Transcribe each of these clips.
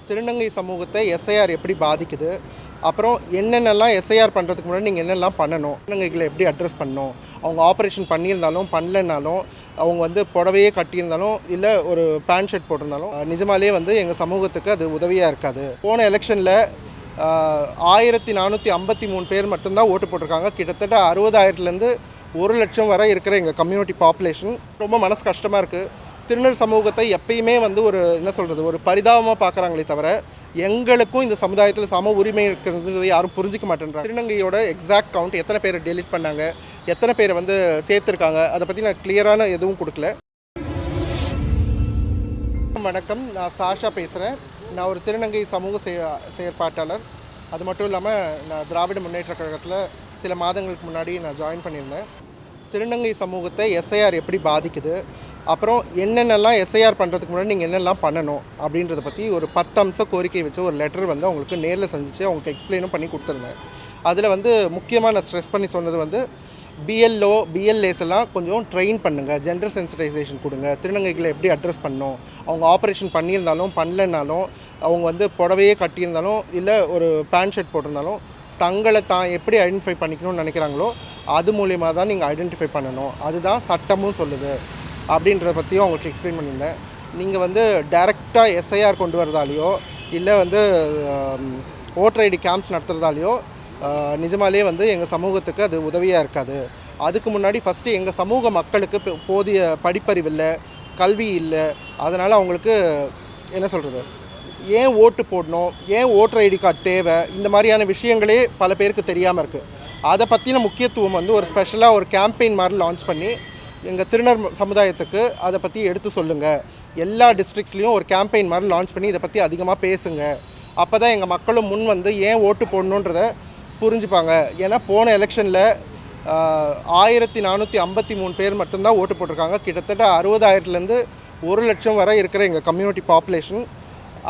திருநங்கை சமூகத்தை எஸ்ஐஆர் எப்படி பாதிக்குது, அப்புறம் என்னென்னலாம் எஸ்ஐஆர் பண்ணுறதுக்கு முன்னாடி நீங்கள் என்னெல்லாம் பண்ணணும், திருநங்கைகளை எப்படி அட்ரஸ் பண்ணணும், அவங்க ஆப்ரேஷன் பண்ணியிருந்தாலும் பண்ணலைன்னாலும், அவங்க வந்து புடவையே கட்டியிருந்தாலும் இல்லை ஒரு பேண்ட் ஷர்ட் போட்டிருந்தாலும் நிஜமாலே வந்து எங்கள் சமூகத்துக்கு அது உதவியாக இருக்காது. போன எலெக்ஷனில் 1453 பேர் மட்டும்தான் ஓட்டு போட்டிருக்காங்க. கிட்டத்தட்ட 60,000லேருந்து 1,00,000 வரை இருக்கிற எங்கள் கம்யூனிட்டி பாப்புலேஷன். ரொம்ப மனசு கஷ்டமாக இருக்குது. திருநர் சமூகத்தை எப்பயுமே வந்து ஒரு என்ன சொல்கிறது, ஒரு பரிதாபமாக பார்க்குறாங்களே தவிர எங்களுக்கும் இந்த சமுதாயத்தில் சம உரிமை இருக்கிறது யாரும் புரிஞ்சிக்க மாட்டேன்றாங்க. திருநங்கையோட எக்ஸாக்ட் கவுண்ட், எத்தனை பேரை டெலிட் பண்ணாங்க, எத்தனை பேரை வந்து சேர்த்துருக்காங்க, அதை பற்றி நான் கிளியரான எதுவும் கொடுக்கல. வணக்கம், நான் சாஷா பேசுகிறேன். நான் ஒரு திருநங்கை சமூக செயற்பாட்டாளர். அது மட்டும் இல்லாமல் நான் திராவிட முன்னேற்ற கழகத்தில் சில மாதங்களுக்கு முன்னாடி நான் ஜாயின் பண்ணியிருந்தேன். திருநங்கை சமூகத்தை எஸ்ஐஆர் எப்படி பாதிக்குது, அப்புறம் என்னென்னலாம் எஸ்ஐஆர் பண்ணுறதுக்கு முன்னாடி நீங்கள் என்னெல்லாம் பண்ணணும் அப்படின்றத பற்றி ஒரு 10 அம்ச கோரிக்கை வச்சு ஒரு லெட்டர் வந்து அவங்களுக்கு நேரில் சந்தித்து அவங்களுக்கு எக்ஸ்பிளைனும் பண்ணி கொடுத்துருந்தேன். அதில் வந்து முக்கியமாக நான் ஸ்ட்ரெஸ் பண்ணி சொன்னது வந்து பிஎல்ஓ பிஎல்ஏஸ் எல்லாம் கொஞ்சம் ட்ரெயின் பண்ணுங்கள், ஜெண்டர் சென்சிட்டைசேஷன் கொடுங்க, திருநங்கைகளை எப்படி அட்ரஸ் பண்ணணும், அவங்க ஆப்ரேஷன் பண்ணியிருந்தாலும் பண்ணலைன்னாலும், அவங்க வந்து புடவையே கட்டியிருந்தாலும் இல்லை ஒரு பேண்ட் ஷர்ட் போட்டிருந்தாலும் தங்களை தான் எப்படி ஐடென்டிஃபை பண்ணிக்கணும்னு நினைக்கிறாங்களோ அது மூலியமாக தான் நீங்கள் ஐடென்டிஃபை பண்ணணும், அதுதான் சட்டமும் சொல்லுது அப்படின்றத பற்றியும் அவங்களுக்கு எக்ஸ்பிளைன் பண்ணியிருந்தேன். நீங்கள் வந்து டைரெக்டாக எஸ்ஐஆர் கொண்டு வரதாலேயோ இல்லை வந்து ஓட்டர் ஐடி கேம்ப்ஸ் நடத்துகிறதாலேயோ நிஜமாலே வந்து எங்கள் சமூகத்துக்கு அது உதவியாக இருக்காது. அதுக்கு முன்னாடி ஃபஸ்ட்டு எங்கள் சமூக மக்களுக்கு போதிய படிப்பறிவு இல்லை, கல்வி இல்லை. அதனால் அவங்களுக்கு என்ன சொல்கிறது, ஏன் ஓட்டு போடணும், ஏன் ஓட்டர் ஐடி கார்டு தேவை, இந்த மாதிரியான விஷயங்களே பல பேருக்கு தெரியாமல் இருக்குது. அதை பற்றின முக்கியத்துவம் வந்து ஒரு ஸ்பெஷலாக ஒரு கேம்பெயின் மாதிரி லான்ச் பண்ணி எங்கள் திருநர் சமுதாயத்துக்கு அதை பற்றி எடுத்து சொல்லுங்கள், எல்லா டிஸ்ட்ரிக்ஸ்லேயும் ஒரு கேம்பெயின் மாதிரி லான்ச் பண்ணி இதை பற்றி அதிகமாக பேசுங்க. அப்போ தான் எங்கள் மக்களும் முன் வந்து ஏன் ஓட்டு போடணுன்றத புரிஞ்சுப்பாங்க. ஏன்னா போன எலெக்ஷனில் 1453 பேர் மட்டும்தான் ஓட்டு போட்டிருக்காங்க. கிட்டத்தட்ட 60,000லேருந்து 1,00,000 வரை இருக்கிற எங்கள் கம்யூனிட்டி பாப்புலேஷன்.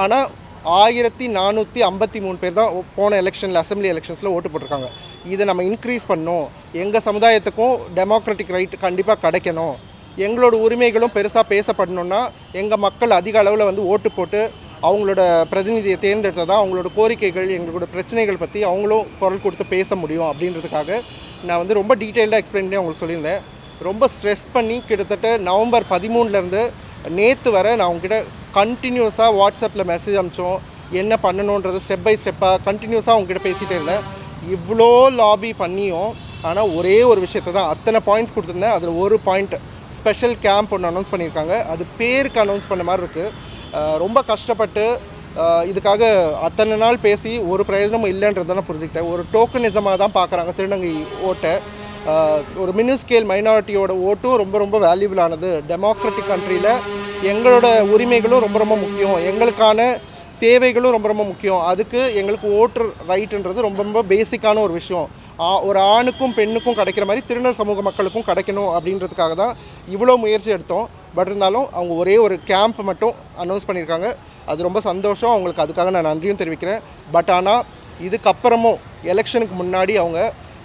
ஆனால் 1453 பேர் தான் போன எலெக்ஷனில் அசம்பிளி எலெக்ஷன்ஸில் ஓட்டு போட்டிருக்காங்க. இதை நம்ம இன்க்ரீஸ் பண்ணணும். எங்கள் சமுதாயத்துக்கும் டெமோக்ராட்டிக் ரைட் கண்டிப்பாக கிடைக்கணும். எங்களோட உரிமைகளும் பெருசாக பேசப்படணுன்னா எங்கள் மக்கள் அதிக அளவில் வந்து ஓட்டு போட்டு அவங்களோட பிரதிநிதியை தேர்ந்தெடுத்தால் தான் அவங்களோட கோரிக்கைகள், எங்களோட பிரச்சனைகள் பற்றி அவங்களும் குரல் கொடுத்து பேச முடியும். அப்படின்றதுக்காக நான் வந்து ரொம்ப டீட்டெயில்டாக எக்ஸ்பிளைன் பண்ணி அவங்களுக்கு சொல்லியிருந்தேன். ரொம்ப ஸ்ட்ரெஸ் பண்ணி கிட்டத்தட்ட நவம்பர் 13லேருந்து நேற்று வரை நான் அவங்ககிட்ட கண்டினியூஸாக வாட்ஸ்அப்பில் மெசேஜ் அனுப்பிச்சோம். என்ன பண்ணணுன்றது ஸ்டெப் பை ஸ்டெப்பாக கண்டினியூஸாக அவங்ககிட்ட பேசிகிட்டே இருந்தேன். இவ்வளோ லாபி பண்ணியும் ஆனால் ஒரே ஒரு விஷயத்தை தான் அத்தனை பாயிண்ட்ஸ் கொடுத்துருந்தேன். அதில் ஒரு பாயிண்ட் ஸ்பெஷல் கேம்ப் ஒன்று அனௌன்ஸ் பண்ணியிருக்காங்க. அது பேருக்கு அனௌன்ஸ் பண்ண மாதிரி இருக்குது. ரொம்ப கஷ்டப்பட்டு இதுக்காக அத்தனை நாள் பேசி ஒரு பிரயோஜனமும் இல்லைன்றதான் புரிஞ்சுக்கிட்டேன். ஒரு டோக்கனிசமாக தான் பார்க்குறாங்க திருநங்கை ஓட்டை. ஒரு மினிஸ்கேல் மைனாரிட்டியோட ஓட்டும் ரொம்ப ரொம்ப வேல்யூபிளானது. டெமோக்ராட்டிக் கண்ட்ரியில் எங்களோட உரிமைகளும் ரொம்ப ரொம்ப முக்கியம், எங்களுக்கான தேவைகளும் ரொம்ப ரொம்ப முக்கியம். அதுக்கு எங்களுக்கு ஓட்டர் ரைட்டுன்றது ரொம்ப ரொம்ப பேசிக்கான ஒரு விஷயம். ஒரு ஆணுக்கும் பெண்ணுக்கும் கிடைக்கிற மாதிரி திருநர் சமூக மக்களுக்கும் கிடைக்கணும் அப்படின்றதுக்காக தான் இவ்வளோ முயற்சி எடுத்தோம். பட் இருந்தாலும் அவங்க ஒரே ஒரு கேம்ப் மட்டும் அனௌன்ஸ் பண்ணியிருக்காங்க. அது ரொம்ப சந்தோஷம். அவங்களுக்கு அதுக்காக நான் நன்றியும் தெரிவிக்கிறேன். பட் ஆனால் இதுக்கப்புறமும் எலெக்ஷனுக்கு முன்னாடி அவங்க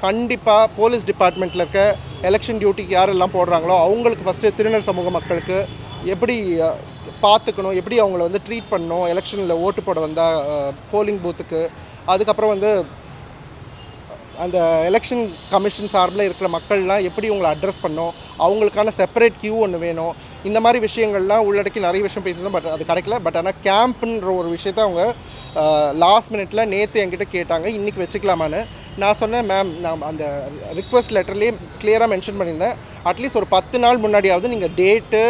கண்டிப்பாக போலீஸ் டிபார்ட்மெண்ட்டில் இருக்க எலெக்ஷன் டியூட்டிக்கு யாரெல்லாம் போடுறாங்களோ அவங்களுக்கு ஃபஸ்ட்டு திருநர் சமூக மக்களுக்கு எப்படி பார்த்துக்கணும், எப்படி அவங்கள வந்து ட்ரீட் பண்ணணும், எலெக்ஷனில் ஓட்டு போட வந்தால் போலிங் பூத்துக்கு, அதுக்கப்புறம் வந்து அந்த எலெக்ஷன் கமிஷன் சார்பில் இருக்கிற மக்கள்லாம் எப்படி உங்களை அட்ரஸ் பண்ணோம், அவங்களுக்கான செப்பரேட் கியூ ஒன்று வேணும். இந்த மாதிரி விஷயங்கள்லாம் உள்ளடக்கி நிறைய விஷயம் பேசியிருந்தோம். பட் அது கிடைக்கல. பட் ஆனால் கேம்ப்புன்ற ஒரு விஷயத்த அவங்க லாஸ்ட் மினிட்ல நேற்று என்கிட்ட கேட்டாங்க, இன்றைக்கி வச்சுக்கலாமான்னு. நான் சொன்னேன், மேம் நான் அந்த ரிக்வெஸ்ட் லெட்டர்லேயே கிளியராக மென்ஷன் பண்ணியிருந்தேன், அட்லீஸ்ட் ஒரு 10 நாள் முன்னாடியாவது நீங்கள் டேட்டு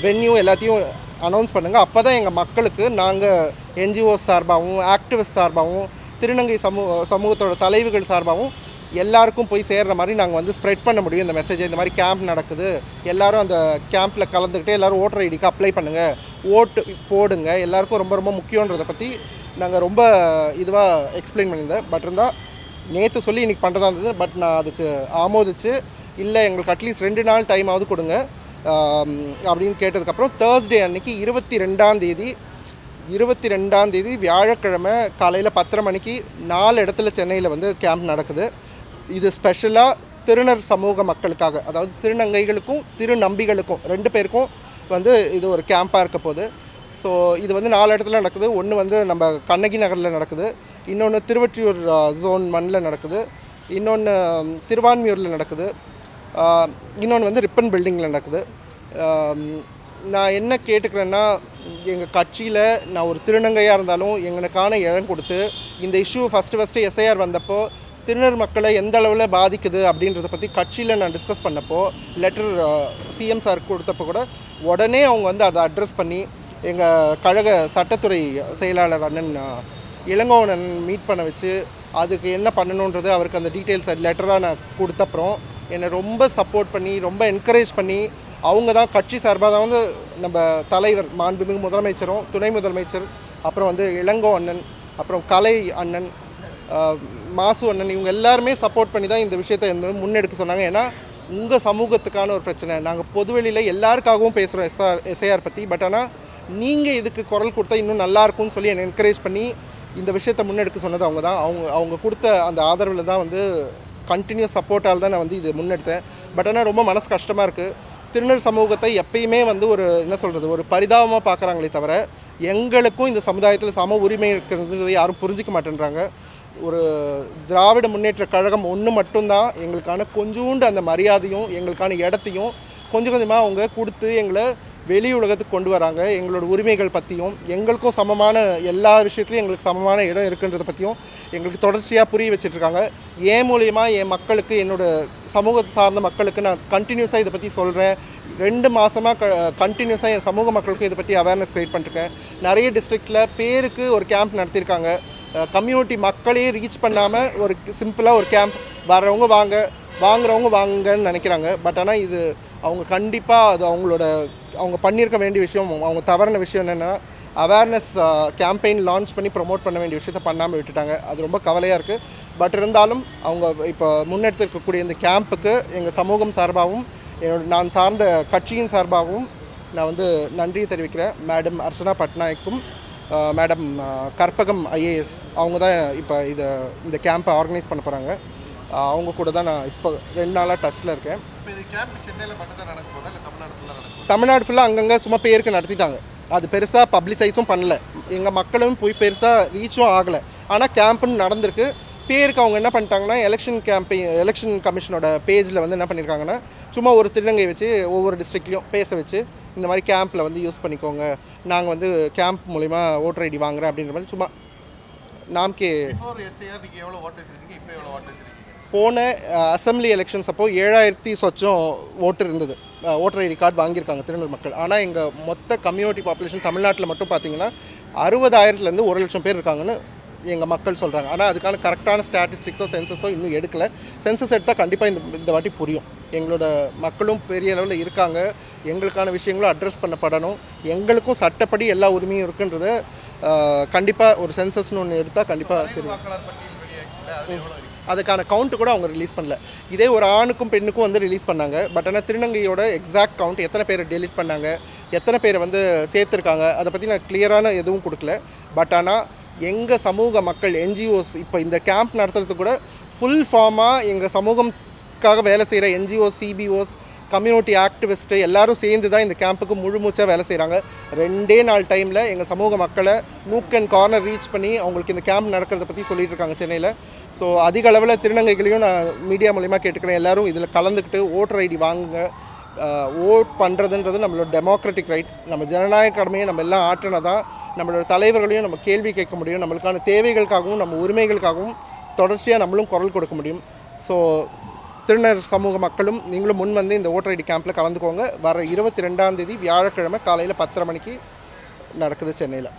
வென்யூ எல்லாத்தையும் அனௌன்ஸ் பண்ணுங்கள். அப்போ தான் எங்கள் மக்களுக்கு நாங்கள் என்ஜிஓஸ் சார்பாகவும் ஆக்டிவிஸ்ட் சார்பாகவும் திருநங்கை சமூகத்தோட தலைவர்கள் சார்பாகவும் எல்லாருக்கும் போய் சேர்கிற மாதிரி நாங்கள் வந்து ஸ்ப்ரெட் பண்ண முடியும் இந்த மெசேஜை. இந்த மாதிரி கேம்ப் நடக்குது, எல்லோரும் அந்த கேம்பில் கலந்துக்கிட்டு எல்லோரும் ஓட்டர் ஐடிக்கு அப்ளை பண்ணுங்கள், ஓட்டு போடுங்க, எல்லாருக்கும் ரொம்ப ரொம்ப முக்கியன்றதை பற்றி நாங்கள் ரொம்ப இதுவாக எக்ஸ்பிளைன் பண்ணியிருந்தேன். பட் இருந்தால் நேற்று சொல்லி இன்றைக்கி பண்ணுறதா இருந்தது. பட் நான் அதுக்கு ஆமோதிச்சு, இல்லை எங்களுக்கு அட்லீஸ்ட் 2 நாள் டைமாவது கொடுங்க அப்படின்னு கேட்டதுக்கப்புறம் தேர்ஸ்டே அன்றைக்கி 22ஆம் தேதி வியாழக்கிழமை காலையில் 10:30 மணிக்கு 4 இடத்துல சென்னையில் வந்து கேம்ப் நடக்குது. இது ஸ்பெஷலாக திருநர் சமூக மக்களுக்காக, அதாவது திருநங்கைகளுக்கும் திருநம்பிகளுக்கும் 2 பேருக்கும் வந்து இது ஒரு கேம்பாக இருக்க போகுது. ஸோ இது வந்து 4 இடத்துல நடக்குது. ஒன்று வந்து நம்ம கண்ணகி நகரில் நடக்குது, இன்னொன்று திருவொற்றியூர் ஜோன் 1ல் நடக்குது, இன்னொன்று திருவான்மியூரில் நடக்குது, இன்னொன்று வந்து ரிப்பன் பில்டிங்கில் நடக்குது. நான் என்ன கேட்டுக்கிறேன்னா, எங்கள் கட்சியில் நான் ஒரு திருநங்கையாக இருந்தாலும் எங்களுக்கான இடம் கொடுத்து இந்த இஷ்யூ ஃபஸ்ட்டு எஸ்ஐஆர் வந்தப்போ திருநர் மக்களை எந்த அளவில் பாதிக்குது அப்படின்றத பற்றி கட்சியில் நான் டிஸ்கஸ் பண்ணப்போ லெட்டர் சிஎம் சார் கொடுத்தப்போ கூட உடனே அவங்க வந்து அதை அட்ரஸ் பண்ணி எங்கள் கழக சட்டத்துறை செயலாளர் அண்ணன் இளங்கோவனன் மீட் பண்ண வச்சு அதுக்கு என்ன பண்ணணுன்றது அவருக்கு அந்த டீட்டெயில்ஸ் லெட்டராக நான் கொடுத்தப்புறம் என்னை ரொம்ப சப்போர்ட் பண்ணி ரொம்ப என்கரேஜ் பண்ணி அவங்க தான் கட்சி சார்பாக தான் வந்து நம்ம தலைவர் மாண்புமிகு முதலமைச்சரும் துணை முதலமைச்சர் அப்புறம் வந்து இளங்கோ அண்ணன் அப்புறம் கலை அண்ணன் மாசு அண்ணன் இவங்க எல்லாருமே சப்போர்ட் பண்ணி தான் இந்த விஷயத்தை முன்னெடுக்க சொன்னாங்க. ஏன்னா உங்கள் சமூகத்துக்கான ஒரு பிரச்சனை, நாங்கள் பொதுவெளியில் எல்லாருக்காகவும் பேசுகிறோம் எஸ்ஐஆர் பற்றி. பட் ஆனால் நீங்கள் இதுக்கு குரல் கொடுத்தா இன்னும் நல்லாயிருக்கும்னு சொல்லி என்னை என்கரேஜ் பண்ணி இந்த விஷயத்தை முன்னெடுக்க சொன்னது அவங்க தான். அவங்க கொடுத்த அந்த ஆதரவில் தான் வந்து கண்டினியூஸ் சப்போர்ட்டால் தான் நான் வந்து இது முன்னெடுத்தேன். பட் ஆனால் ரொம்ப மனசு கஷ்டமாக இருக்குது. திருநர் சமூகத்தை எப்பயுமே வந்து ஒரு என்ன சொல்கிறது, ஒரு பரிதாபமாக பார்க்குறாங்களே தவிர எங்களுக்கும் இந்த சமுதாயத்தில் சம உரிமை இருக்கிறது யாரும் புரிஞ்சிக்க மாட்டேன்றாங்க. ஒரு திராவிட முன்னேற்ற கழகம் ஒன்று மட்டும்தான் எங்களுக்கான கொஞ்சோண்டு அந்த மரியாதையும் எங்களுக்கான இடத்தையும் கொஞ்சம் கொஞ்சமாக அவங்க கொடுத்து எங்களை வெளி உலகத்துக்கு கொண்டு வராங்க. எங்களோட உரிமைகள் பற்றியும் எங்களுக்கும் சமமான எல்லா விஷயத்துலையும் எங்களுக்கு சமமான இடம் இருக்குன்றதை பற்றியும் எங்களுக்கு தொடர்ச்சியாக புரிய வச்சிட்ருக்காங்க. என் மூலியமாக என் மக்களுக்கு, என்னோடய சமூகத்தை சார்ந்த மக்களுக்கு நான் கண்டினியூஸாக இதை பற்றி சொல்கிறேன். 2 மாதமாக கண்டினியூஸாக என் சமூக மக்களுக்கும் இதை பற்றி அவேர்னஸ் க்ரியேட் பண்ணிருக்கேன். நிறைய டிஸ்ட்ரிக்ஸில் பேருக்கு ஒரு கேம்ப் நடத்தியிருக்காங்க. கம்யூனிட்டி மக்களே ரீச் பண்ணாமல் ஒரு சிம்பிளாக ஒரு கேம்ப், வர்றவங்க வாங்க, வாங்குறவங்க வாங்கன்னு நினைக்கிறாங்க. பட் ஆனால் இது அவங்க கண்டிப்பாக அது அவங்க பண்ணியிருக்க வேண்டிய விஷயம். அவங்க தவறின விஷயம் என்னென்னா அவேர்னஸ் கேம்பெயின் லான்ச் பண்ணி ப்ரொமோட் பண்ண வேண்டிய விஷயத்த பண்ணாமல் விட்டுட்டாங்க. அது ரொம்ப கவலையாக இருக்குது. பட் இருந்தாலும் அவங்க இப்போ முன்னெடுத்திருக்கக்கூடிய இந்த கேம்புக்கு எங்கள் சமூகம் சார்பாகவும் நான் சார்ந்த கட்சியின் சார்பாகவும் நான் வந்து நன்றி தெரிவிக்கிறேன். மேடம் அர்ச்சனா பட்நாயக்கும் மேடம் கற்பகம் ஐஏஎஸ் அவங்க தான் இப்போ இந்த கேம்பை ஆர்கனைஸ் பண்ண போகிறாங்க. அவங்க கூட தான் நான் இப்போ 2 நாளாக டச்சில் இருக்கேன். தமிழ்நாடு ஃபுல்லாக அங்கங்கே சும்மா பேருக்கு நடத்திட்டாங்க. அது பெருசாக பப்ளிசைஸும் பண்ணல, எங்கள் மக்களும் போய் பெருசாக ரீச்சும் ஆகலை. ஆனால் கேம்ப்புன்னு நடந்திருக்கு. பேருக்கு அவங்க என்ன பண்ணிட்டாங்கன்னா எலெக்ஷன் கமிஷனோட பேஜில் வந்து என்ன பண்ணியிருக்காங்கன்னா சும்மா ஒரு திருநங்கை வச்சு ஒவ்வொரு டிஸ்ட்ரிக்ட்லையும் பேச வச்சு இந்த மாதிரி கேம்பில் வந்து யூஸ் பண்ணிக்கோங்க, நாங்கள் வந்து கேம்ப் மூலிமா ஓட்டர் ஐடி வாங்குறேன் அப்படின்ற மாதிரி சும்மா நாம்கே. போன அசம்பிளி எலெக்ஷன்ஸ் அப்போது 7000 சொச்சம் ஓட்டு இருந்தது, ஓட்டர் ஐடி கார்டு வாங்கியிருக்காங்க திருநெல் மக்கள். ஆனால் எங்கள் மொத்த கம்யூனிட்டி பாப்புலேஷன் தமிழ்நாட்டில் மட்டும் பார்த்திங்கன்னா 60,000லேருந்து 1,00,000 பேர் இருக்காங்கன்னு எங்கள் மக்கள் சொல்கிறாங்க. ஆனால் அதுக்கான கரெக்டான ஸ்டாட்டிஸ்டிக்ஸோ சென்சஸோ இன்னும் எடுக்கலை. சென்சஸ் எடுத்தால் கண்டிப்பாக இந்த வாட்டி புரியும். எங்களோட மக்களும் பெரிய அளவில் இருக்காங்க, எங்களுக்கான விஷயங்களும் அட்ரஸ் பண்ணப்படணும், எங்களுக்கும் சட்டப்படி எல்லா உரிமையும் இருக்குன்றத கண்டிப்பாக ஒரு சென்சஸ்னு ஒன்று எடுத்தால் கண்டிப்பாக தெரியும். அதுக்கான கவுண்ட்டு கூட அவங்க ரிலீஸ் பண்ணல. இதே ஒரு ஆணுக்கும் பெண்ணுக்கும் வந்து ரிலீஸ் பண்ணாங்க. பட் ஆனால் திருநங்கையோட எக்ஸாக்ட் கவுண்ட் எத்தனை பேரை டெலிட் பண்ணாங்க, எத்தனை பேரை வந்து சேர்த்துருக்காங்க, அதை பற்றி நான் கிளியரான எதுவும் கொடுக்கல. பட் ஆனால் எங்கள் சமூக மக்கள் என்ஜிஓஸ் இப்போ இந்த கேம்ப் நடத்துறதுக்கு கூட ஃபுல் ஃபார்மாக எங்கள் சமூகம்காக வேலை செய்கிற என்ஜிஓஸ், சிபிஓஸ், கம்யூனிட்டி ஆக்டிவிஸ்ட்டு எல்லோரும் சேர்ந்து தான் இந்த கேம்புக்கு முழு மூச்சாக வேலை செய்கிறாங்க. 2 நாள் டைமில் எங்கள் சமூக மக்களை நூக் அண்ட் கார்னர் ரீச் பண்ணி அவங்களுக்கு இந்த கேம்ப் நடக்கிறத பற்றி சொல்லிட்டு இருக்காங்க சென்னையில். ஸோ அதிக அளவில் திருநங்கைகளையும் நான் மீடியா மூலிமா கேட்டுக்கிறேன், எல்லோரும் இதில் கலந்துக்கிட்டு ஓட்டர் ஐடி வாங்குங்க. ஓட் பண்ணுறதுன்றது நம்மளோட டெமோக்ராட்டிக் ரைட், நம்ம ஜனநாயக கடமையை நம்ம எல்லாம் ஆற்றினா தான் நம்மளோட தலைவர்களையும் நம்ம கேள்வி கேட்க முடியும், நம்மளுக்கான தேவைகளுக்காகவும் நம்ம உரிமைகளுக்காகவும் தொடர்ச்சியாக நம்மளும் குரல் கொடுக்க முடியும். ஸோ திருநர் சமூக மக்களும் நீங்களும் முன் வந்து இந்த ஓட்டர் ஐடி கேம்பில் கலந்துக்கோங்க. வர 22ஆம் தேதி வியாழக்கிழமை காலையில் 10:30 மணிக்கு நடக்குது சென்னையில்.